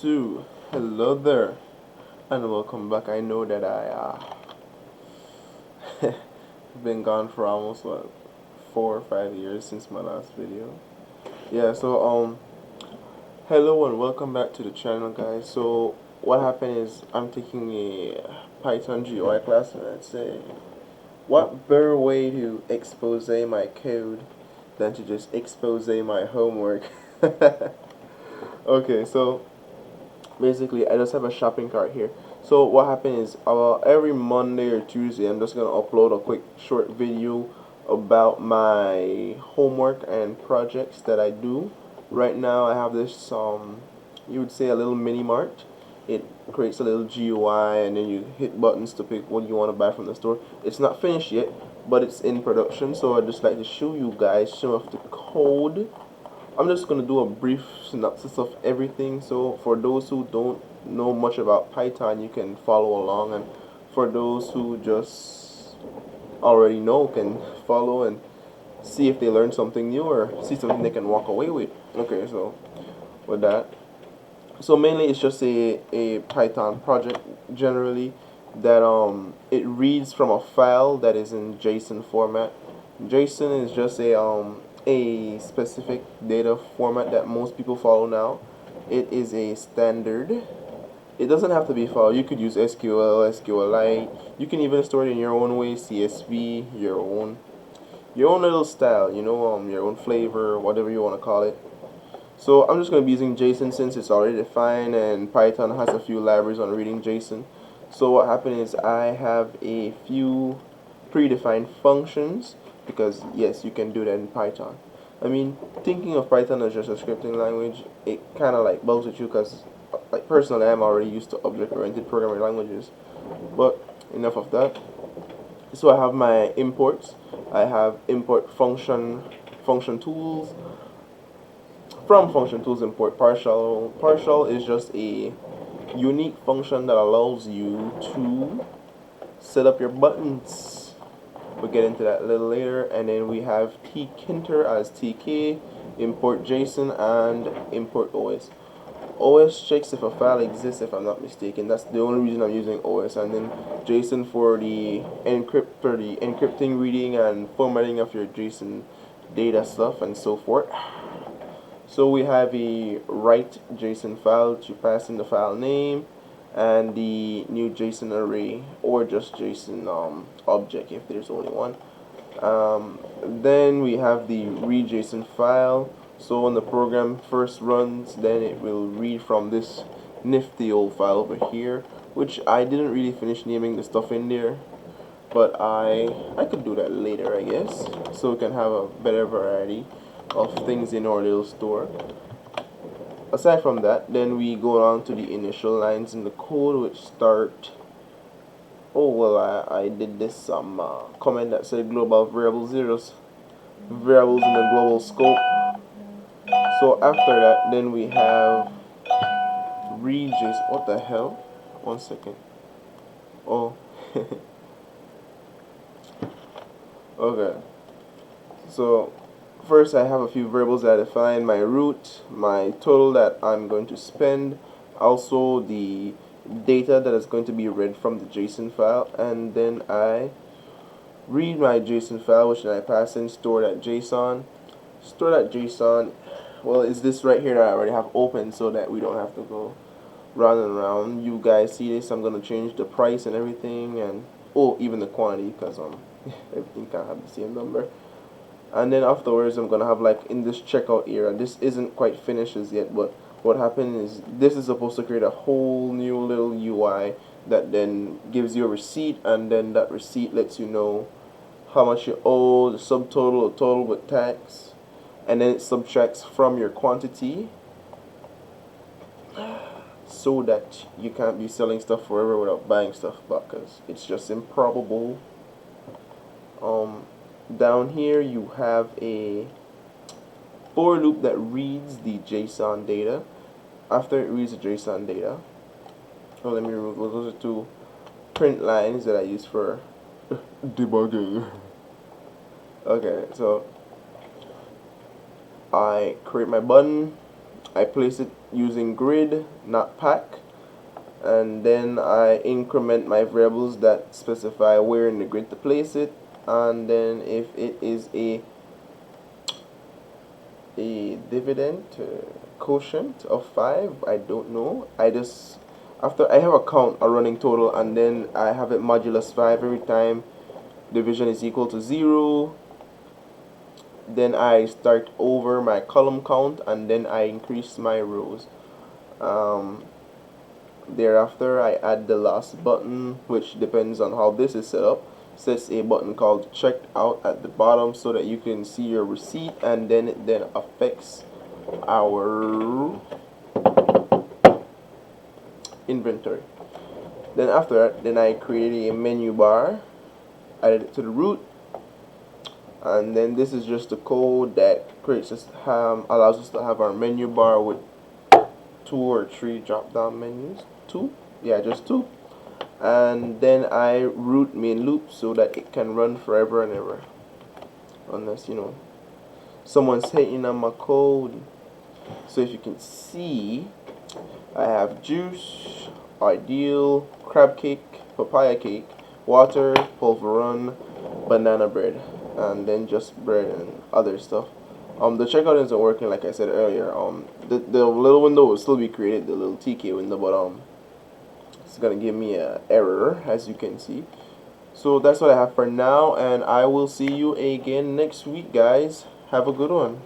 So, hello there, and welcome back. I know that been gone for almost 4 or 5 years since my last video. Yeah, hello and welcome back to the channel, guys. So, what happened is I'm taking a Python GUI class, and I'd say, what better way to expose my code than to just expose my homework? Okay, so basically I just have a shopping cart here. So what happened is every Monday or Tuesday I'm just gonna upload a quick short video about my homework and projects that I do. Right now I have this you would say a little mini mart. It creates a little GUI and then you hit buttons to pick what you want to buy from the store. It's not finished yet, but it's in production, so I'd just like to show you guys some of the code. I'm just going to do a brief synopsis of everything, so for those who don't know much about Python, you can follow along, and for those who just already know can follow and see if they learn something new or see something they can walk away with. Okay, so with that, so mainly it's just a Python project generally that it reads from a file that is in JSON format. JSON is just a specific data format that most people follow now. It is a standard. It doesn't have to be file. You could use SQL, SQLite. You can even store it in your own way, CSV, your own little style, your own flavor, whatever you want to call it. So I'm just going to be using JSON since it's already defined, and Python has a few libraries on reading JSON. So what happened is I have a few predefined functions, because yes, you can do that in Python. I mean, thinking of Python as just a scripting language, it kind of like bugs with you because, like, personally, I'm already used to object-oriented programming languages. But enough of that. So I have my imports. I have import function tools. From function tools, import partial. Partial is just a unique function that allows you to set up your buttons. We'll get into that a little later. And then we have tkinter as tk, import JSON, and import OS. OS checks if a file exists, if I'm not mistaken. That's the only reason I'm using OS. And then JSON for the encrypting, reading, and formatting of your JSON data stuff and so forth. So we have a write JSON file to pass in the file name and the new JSON array, or just JSON object if there's only one. Then we have the read JSON file. So when the program first runs, then it will read from this nifty old file over here, which I didn't really finish naming the stuff in there, but I could do that later, I guess, so we can have a better variety of things in our little store. Aside from that, then we go on to the initial lines in the code, which start. Oh well, I did this comment that said global variable zeros, variables in the global scope. So after that, then we have read JSON. What the hell? 1 second. Oh. Okay. So first I have a few variables that I define: my root, my total that I'm going to spend, also the data that is going to be read from the JSON file, and then I read my JSON file, which then I pass in store.json. Store.json, well, is this right here that I already have open so that we don't have to go round and round. You guys see this? I'm gonna change the price and everything, and oh, even the quantity, because everything can't have the same number. And then afterwards I'm gonna have, like, in this checkout area, this isn't quite finished as yet, but what happened is this is supposed to create a whole new little UI that then gives you a receipt, and then that receipt lets you know how much you owe, the subtotal, the total with tax, and then it subtracts from your quantity so that you can't be selling stuff forever without buying stuff back, because it's just improbable. Down here you have a for loop that reads the JSON data. After it reads the JSON data, well, let me remove those are two print lines that I use for debugging. Okay, so I create my button, I place it using grid, not pack, and then I increment my variables that specify where in the grid to place it. And then if it is a dividend quotient of 5, I don't know, I just, after I have a count, a running total, and then I have it modulus 5 every time division is equal to 0. Then I start over my column count, and then I increase my rows. Thereafter, I add the last button, which depends on how this is set up. Sets a button called checked out at the bottom so that you can see your receipt, and then it then affects our inventory. Then after that, then I create a menu bar, add it to the root, and then this is just the code that creates us allows us to have our menu bar with 2 or 3 drop down menus. 2, yeah, just 2. And then I root main loop so that it can run forever and ever, unless someone's hating on my code. So if you can see, I have juice, ideal, crab cake, papaya cake, water, pulveron, banana bread, and then just bread and other stuff. The checkout isn't working like I said earlier. The little window will still be created, the little TK window, but it's gonna give me a error, as you can see. So that's what I have for now, and I will see you again next week, guys. Have a good one.